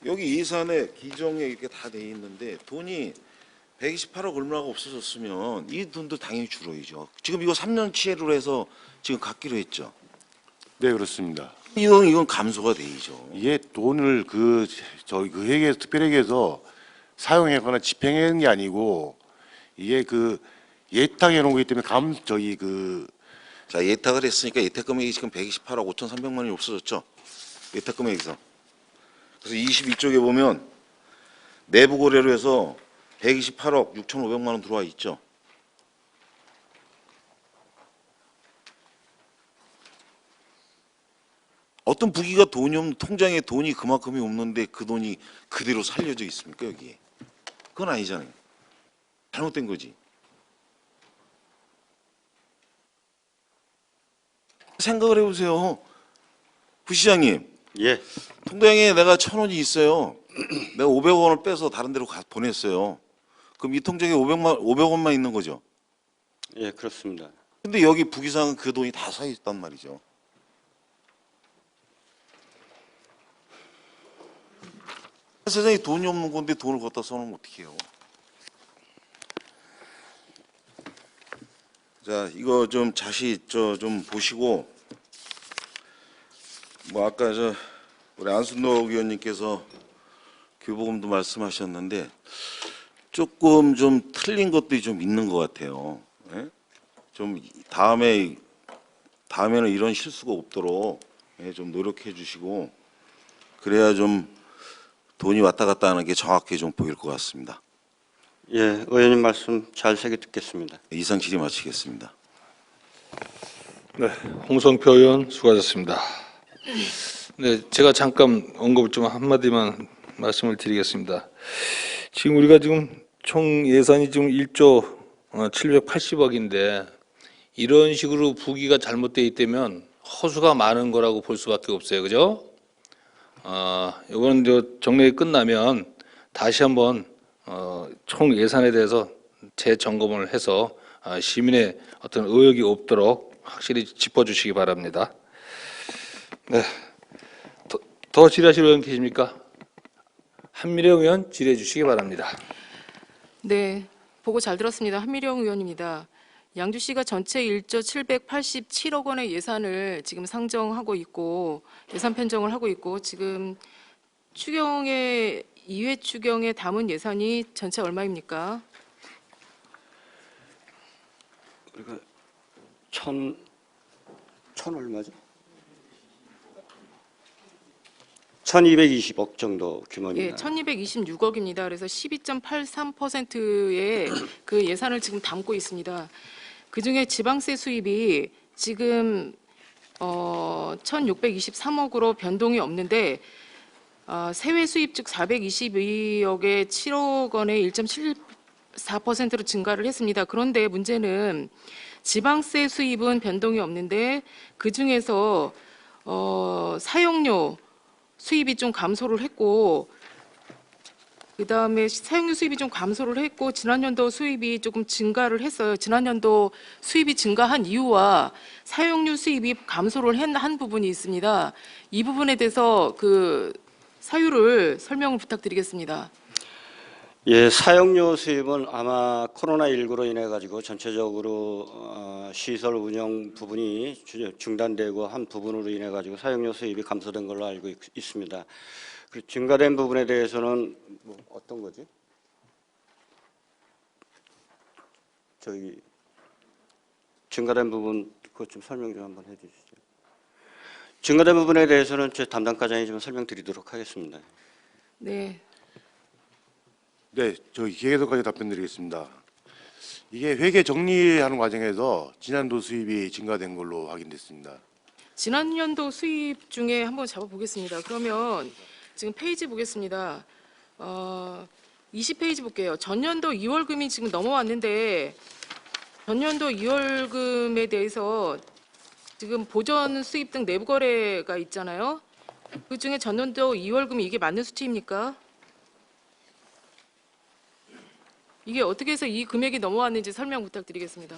여기 예산에 기정에 이렇게 다 돼 있는데 돈이 128억 얼마가 없어졌으면 이 돈도 당연히 줄어야죠. 지금 이거 3년치로 해서 지금 갖기로 했죠. 네, 그렇습니다. 이건 감소가 되죠. 이게 돈을 저희 그 회계 특별회계에서 사용하거나 집행한 게 아니고 이게 예탁해 놓은 거기 때문에 자, 예탁을 했으니까 예탁 금액이 지금 128억 5,300만 원이 없어졌죠. 예탁 금액에서. 그래서 22쪽에 보면 내부 고려로 해서 128억 6,500만 원 들어와 있죠. 어떤 부기가 돈이 없는 통장에 돈이 그만큼이 없는데 그 돈이 그대로 살려져 있습니까 여기에? 그건 아니잖아요. 잘못된 거지. 생각을 해보세요. 부시장님, 예, 통장에 내가 1,000원이 있어요. 내가 500원을 빼서 다른 데로 보냈어요. 그럼 이 통장에 500원만 있는 거죠. 예, 그렇습니다. 근데 여기 부기상은 그 돈이 다 서 있단 말이죠. 세상에 돈이 없는 건데 돈을 갖다 써놓으면 어떡해요. 자, 이거 좀 좀 보시고, 뭐 아까 우리 안순덕 의원님께서 교보금도 말씀하셨는데 조금 좀 틀린 것들이 좀 있는 것 같아요. 예? 좀 다음에는 이런 실수가 없도록 좀 노력해 주시고, 그래야 좀 돈이 왔다 갔다 하는 게 정확히 좀 보일 것 같습니다. 예, 의원님 말씀 잘 새겨 듣겠습니다. 이상 질의 마치겠습니다. 네, 홍성표 의원 수고하셨습니다. 네, 제가 잠깐 언급을 좀 한마디만 말씀을 드리겠습니다. 지금 우리가 지금 총 예산이 지금 1조 780억인데 이런 식으로 부기가 잘못되어 있다면 허수가 많은 거라고 볼 수밖에 없어요, 그죠? 이거는 정례가 끝나면 다시 한번 총 예산에 대해서 재점검을 해서 시민의 어떤 의혹이 없도록 확실히 짚어주시기 바랍니다. 네, 더 질의하실 의원 계십니까? 한미령 의원 질의해 주시기 바랍니다. 네, 보고 잘 들었습니다. 한미령 의원입니다. 양주시가 전체 1조 787억 원의 예산을 지금 상정하고 있고 예산 편성을 하고 있고 지금 추경에 2회 추경에 담은 예산이 전체 얼마입니까? 우리가 천 얼마죠? 1,220억 정도 규모입니다. 예, 1,226억입니다. 그래서 12.83%의 그 예산을 지금 담고 있습니다. 그중에 지방세 수입이 지금 1,623억으로 변동이 없는데 세외 수입 즉 422억에 7억 원의 1.74%로 증가를 했습니다. 그런데 문제는 지방세 수입은 변동이 없는데 그 중에서 사용료 수입이 좀 감소를 했고 그다음에 사용료 수입이 좀 감소를 했고 지난년도 수입이 조금 증가를 했어요. 지난년도 수입이 증가한 이유와 사용료 수입이 감소를 한 부분이 있습니다. 이 부분에 대해서 그 사유를 설명을 부탁드리겠습니다. 예, 사용료 수입은 아마 코로나19로 인해 가지고 전체적으로 시설 운영 부분이 중단되고 한 부분으로 인해 가지고 사용료 수입이 감소된 걸로 알고 있습니다. 그 증가된 부분에 대해서는 뭐 어떤 거지? 저기 증가된 부분 그것 좀 설명 좀 한번 해주시죠. 증가된 부분에 대해서는 제 담당 과장이 좀 설명드리도록 하겠습니다. 네. 네, 저희 기획에서까지 답변드리겠습니다. 이게 회계 정리하는 과정에서 지난도 수입이 증가된 걸로 확인됐습니다. 지난년도 수입 중에 한번 잡아보겠습니다. 그러면 지금 페이지 보겠습니다. 20페이지 볼게요. 전년도 2월금이 지금 넘어왔는데 전년도 2월금에 대해서 지금 보전 수입 등 내부 거래가 있잖아요. 그 중에 전년도 2월금이 이게 맞는 수치입니까? 이게 어떻게 해서 이 금액이 넘어왔는지 설명 부탁드리겠습니다.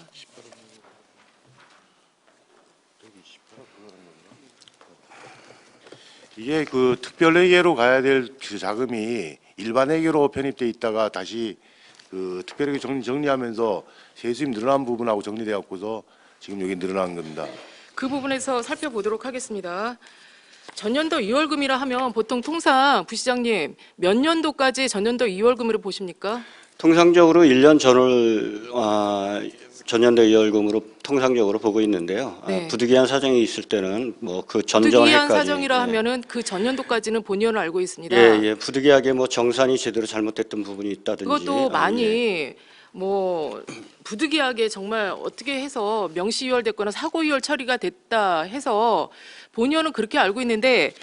이게 그 특별회계로 가야 될 그 자금이 일반회계로 편입돼 있다가 다시 그 특별회계 정리하면서 세수임 늘어난 부분하고 정리돼 갖고서 지금 여기 늘어난 겁니다. 그 부분에서 살펴보도록 하겠습니다. 전년도 2월금이라 하면 보통 통상 부시장님 몇 년도까지 전년도 2월금으로 보십니까? 통상적으로 1년 전을 전년도 2월금으로 통상적으로 보고 있는데요. 네. 부득이한 사정이 있을 때는 뭐 그 전전 부득이한 해까지 사정이라 하면은 그 전년도까지는 본의원을 알고 있습니다. 예, 부득이하게 뭐 정산이 제대로 잘못됐던 부분이 있다든지 그것도 많이 예. 뭐 부득이하게 정말 어떻게 해서 명시유월됐거나 사고유월 처리가 됐다 해서 본의원은 그렇게 알고 있는데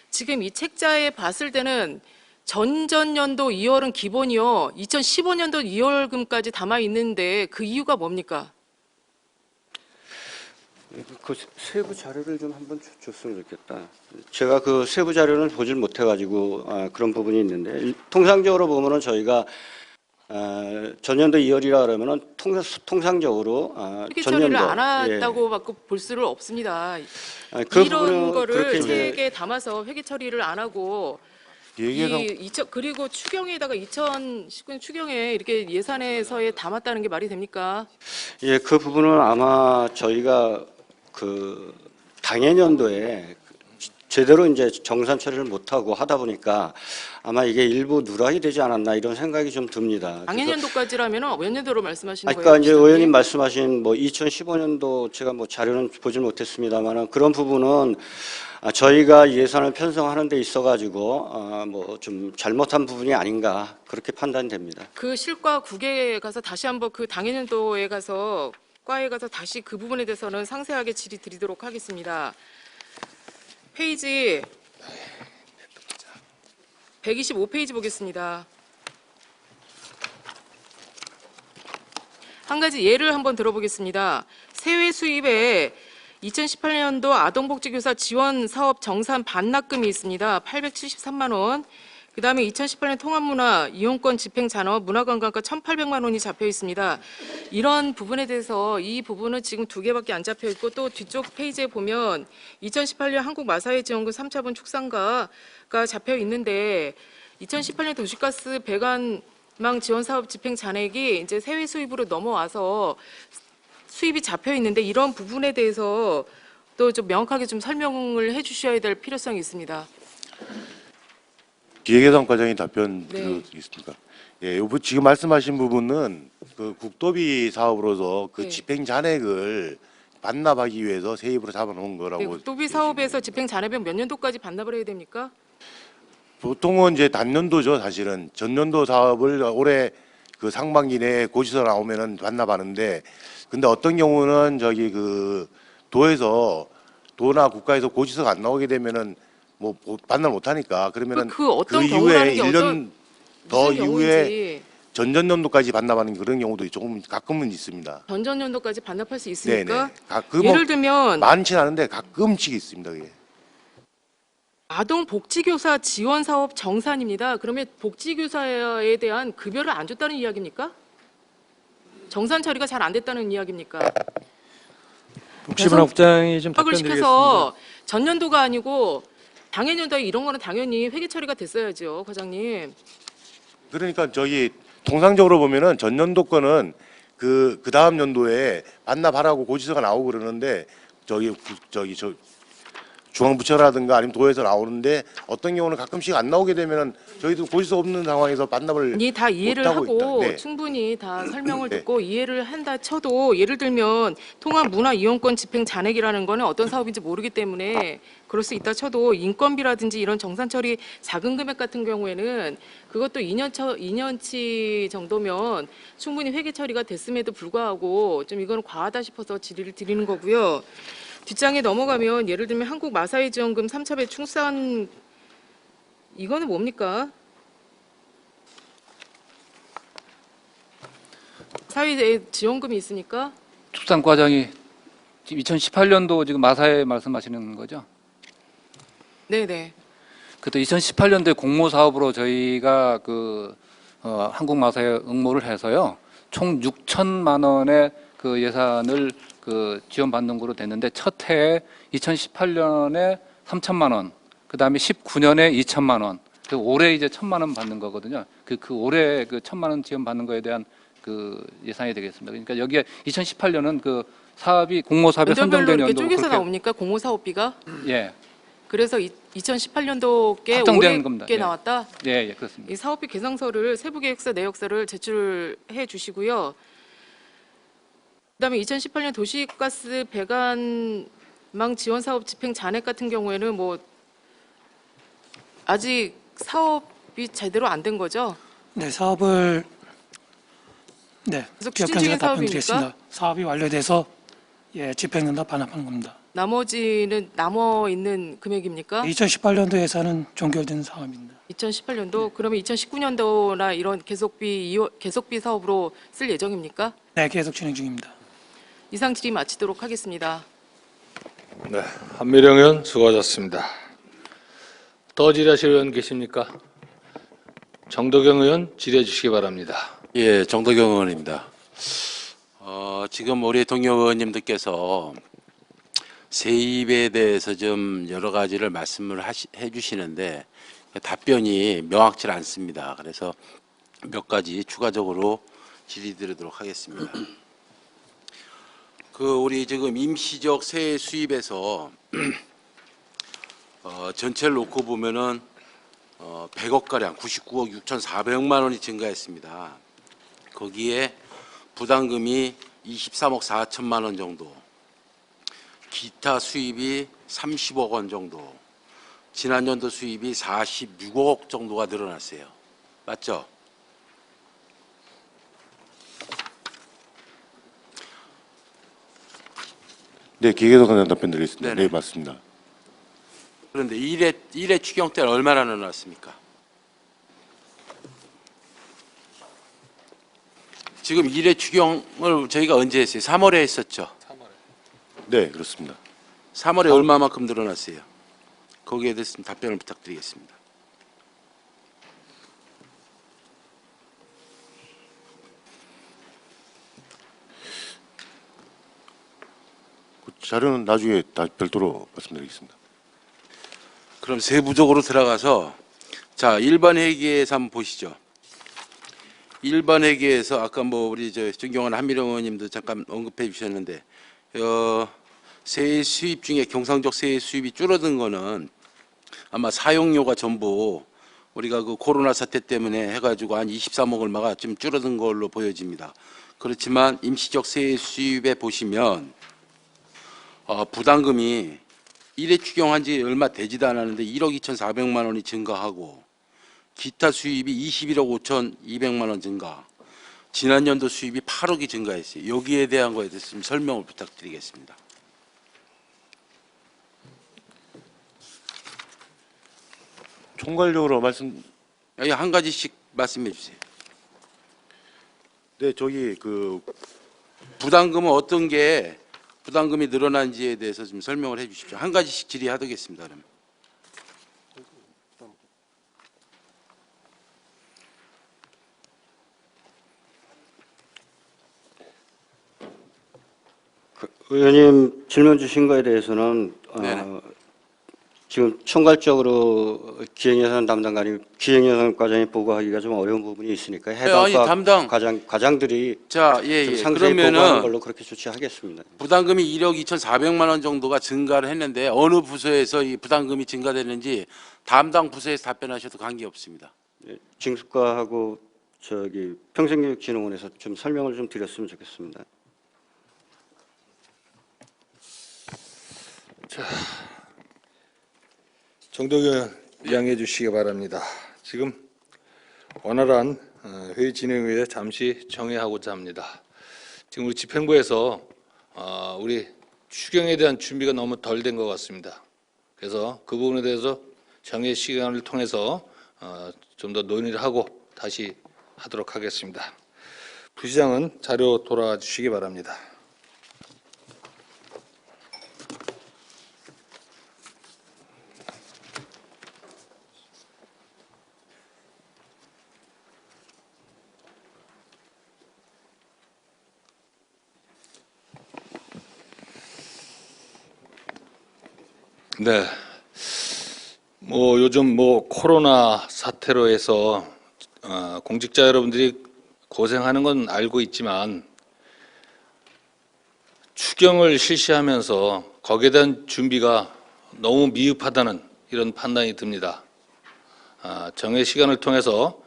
지금 이 책자에 봤을 때는 전전년도 2월은 기본이요 2015년도 2월금까지 담아 있는데 그 이유가 뭡니까? 그 세부 자료를 좀 한번 줬으면 좋겠다. 제가 그 세부 자료는 보질 못해가지고 그런 부분이 있는데 통상적으로 보면은 저희가 전년도 2월이라 그러면은 통상적으로 이렇게 처리를 전년도 안 예. 했다고 받고 볼 수를 없습니다. 그 이런 부분은 거를 그렇게 이제 책에 담아서 회계 처리를 안 하고 그리고 추경에다가 2019년 추경에 이렇게 예산에서에 담았다는 게 말이 됩니까? 예, 그 부분은 아마 저희가 그 당해년도에 제대로 이제 정산 처리를 못하고 하다 보니까 아마 이게 일부 누락이 되지 않았나 이런 생각이 좀 듭니다. 당해년도까지라면 몇 년도로 말씀하시는 거예요? 아까 이제 부시장님? 의원님 말씀하신 뭐 2015년도 제가 뭐 자료는 보질 못했습니다만은 그런 부분은 저희가 예산을 편성하는 데 있어가지고 뭐 좀 잘못한 부분이 아닌가 그렇게 판단됩니다. 그 실과 국에 가서 다시 한번 그 당해년도에 가서 과에 가서 다시 그 부분에 대해서는 상세하게 질의 드리도록 하겠습니다. 페이지 125페이지 보겠습니다. 한 가지 예를 한번 들어보겠습니다. 세외 수입에 2018년도 아동복지교사 지원 사업 정산 반납금이 있습니다. 873만 원. 그다음에 2018년 통합문화 이용권 집행 잔업 문화관광과 1,800만 원이 잡혀 있습니다. 이런 부분에 대해서 이 부분은 지금 2개밖에 안 잡혀 있고 또 뒤쪽 페이지에 보면 2018년 한국 마사회 지원금 3차분 축산가가 잡혀 있는데 2018년 도시가스 배관망 지원 사업 집행 잔액이 이제 세외 수입으로 넘어와서 수입이 잡혀 있는데 이런 부분에 대해서 또 좀 명확하게 좀 설명을 해주셔야 될 필요성이 있습니다. 기획예산 과장이 답변 네. 드리겠습니다. 예, 요 지금 말씀하신 부분은 그 국도비 사업으로서 그 네. 집행 잔액을 반납하기 위해서 세입으로 잡아놓은 거라고. 네, 국도비 사업에서 집행 잔액은 몇 년도까지 반납을 해야 됩니까? 보통은 이제 단년도죠, 사실은. 전년도 사업을 올해 그 상반기 내에 고지서 나오면은 반납하는데, 근데 어떤 경우는 저기 그 도나 국가에서 고지서가 안 나오게 되면은 뭐 반납 못 하니까 그러면은 그 어떤 그 경우라는 이후에 게 1년 더 무슨 이후에 경우인지 전전년도까지 반납하는 그런 경우도 조금 가끔은 있습니다. 전전년도까지 반납할 수 있습니까? 가끔은 예를 들면 많지는 않은데 가끔씩 있습니다. 그게. 아동복지교사 지원 사업 정산입니다. 그러면 복지교사에 대한 급여를 안 줬다는 이야기입니까? 정산 처리가 잘 안 됐다는 이야기입니까? 복지문화 국장이 좀 파악을 답변드리겠습니다. 시켜서 전년도가 아니고 당해년도에 이런 거는 당연히 회계 처리가 됐어야죠, 과장님. 그러니까 저기 통상적으로 보면은 전년도 거는 그 다음 연도에 반납하라고 고지서가 나오고 그러는데 저 중앙부처라든가 아니면 도에서 나오는데 어떤 경우는 가끔씩 안 나오게 되면은 저희도 고지서 없는 상황에서 반납을 아니 다 이해를 못하고 하고 있다. 네. 충분히 다 설명을 네. 듣고 이해를 한다 쳐도 예를 들면 통합문화이용권 집행 잔액이라는 거는 어떤 사업인지 모르기 때문에 그럴 수 있다 쳐도 인건비라든지 이런 정산 처리 작은 금액 같은 경우에는 그것도 2년치 정도면 충분히 회계 처리가 됐음에도 불구하고 좀 이거는 과하다 싶어서 질의를 드리는 거고요. 뒷장에 넘어가면 예를 들면 한국 마사회 지원금 3차배 충산 이거는 뭡니까? 사회에 지원금이 있으니까 축산과장이 지금 2018년도 지금 마사회 말씀하시는 거죠? 네네. 그때 2018년도에 공모 사업으로 저희가 한국 마사회 응모를 해서요, 총 6천만 원의 그 예산을 지원받는 거로 됐는데 첫 해에 2018년에 3천만 원, 그다음에 19년에 2천만 원. 그 올해 이제 1천만 원 받는 거거든요. 그 올해 그 1천만 원 지원 받는 거에 대한 그 예상이 되겠습니다. 그러니까 여기에 2018년은 그 사업이 공모 사업에 연도별로 선정된 이렇게 연도고 쪼개서 그렇게 나옵니까? 공모 사업비가? 예. 그래서 2018년도께 확정되는 겁니다. 올해께 예. 나왔다. 예, 그렇습니다. 이 사업비 계상서를 세부 계획서 내역서를 제출해 주시고요. 그다음에 2018년 도시가스 배관망 지원 사업 집행 잔액 같은 경우에는 뭐 아직 사업이 제대로 안 된 거죠? 네, 사업을 네, 계속 기업 추진 경제가 중인 답변드리겠습니다. 사업이 완료돼서 집행된다 반납하는 겁니다. 나머지는 남아 있는 금액입니까? 2018년도 예산은 종결된 사업입니다. 2018년도 그러면 2019년도나 이런 계속비 사업으로 쓸 예정입니까? 네, 계속 진행 중입니다. 이상 질의 마치도록 하겠습니다. 네, 한미령 의원 수고하셨습니다. 더 질의하실 의원 계십니까? 정덕영 의원 질의해 주시기 바랍니다. 예, 정덕영 의원입니다. 지금 우리 동료 의원님들께서 세입에 대해서 좀 여러 가지를 말씀을 해주시는데 답변이 명확치 않습니다. 그래서 몇 가지 추가적으로 질의드리도록 하겠습니다. 우리 지금 임시적 세액 수입에서 전체를 놓고 보면은 100억 가량 99억 6,400만 원이 증가했습니다. 거기에 부담금이 23억 4천만 원 정도, 기타 수입이 30억 원 정도, 지난 연도 수입이 46억 정도가 늘어났어요. 맞죠? 네, 기계도 관련 답변드리겠습니다. 네네. 네, 맞습니다. 그런데 일회 추경 때는 얼마나 늘어났습니까? 지금 일회 추경을 저희가 언제 했어요? 3월에 했었죠. 네, 그렇습니다. 3월에 얼마만큼 늘어났어요? 거기에 대해서 답변을 부탁드리겠습니다. 그 자료는 나중에 다 별도로 말씀드리겠습니다. 그럼 세부적으로 들어가서 자 1번 회계에서 한번 보시죠. 1번 회계에서 아까 뭐 우리 존경하는 한미령 의원님도 잠깐 언급해 주셨는데 세액 수입 중에 경상적 세액 수입이 줄어든 거는 아마 사용료가 전부 우리가 그 코로나 사태 때문에 해가지고 한 23억 얼마가 좀 줄어든 걸로 보여집니다. 그렇지만 임시적 세액 수입에 보시면 부담금이 1회 추경한 지 얼마 되지도 않았는데 1억 2,400만 원이 증가하고 기타 수입이 21억 5,200만 원 증가, 지난 연도 수입이 8억이 증가했어요. 여기에 대한 거에 대해서 좀 설명을 부탁드리겠습니다. 총괄적으로 말씀. 한 가지씩 말씀해 주세요. 네, 저기 부담금은 어떤 게 부담금이 늘어난지에 대해서 좀 설명을 해 주십시오. 한 가지씩 질의하겠습니다. 그러면. 의원님 질문 주신 거에 대해서는 네네. 지금 총괄적으로 기획예산 담당관이 기획예산과장이 보고하기가 좀 어려운 부분이 있으니까 아니, 담당 과장들이 자, 좀 예. 상세히 보고하는 그러면은 걸로 그렇게 조치하겠습니다. 부담금이 1억 2,400만 원 정도가 증가를 했는데 어느 부서에서 이 부담금이 증가되는지 담당 부서에서 답변하셔도 관계 없습니다. 예, 징수과하고 평생교육진흥원에서 좀 설명을 좀 드렸으면 좋겠습니다. 정덕영 의원 이양해 주시기 바랍니다. 지금 원활한 회의 진행을 위해 잠시 정회하고자 합니다. 지금 우리 집행부에서 우리 추경에 대한 준비가 너무 덜 된 것 같습니다. 그래서 그 부분에 대해서 정회 시간을 통해서 좀 더 논의를 하고 다시 하도록 하겠습니다. 부시장은 자료 돌아와 주시기 바랍니다. 네, 요즘 코로나 사태로 해서 공직자 여러분들이 고생하는 건 알고 있지만 추경을 실시하면서 거기에 대한 준비가 너무 미흡하다는 이런 판단이 듭니다. 정해 시간을 통해서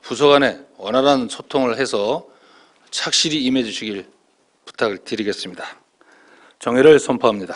부서 간에 원활한 소통을 해서 착실히 임해 주시길 부탁을 드리겠습니다. 정해를 선포합니다.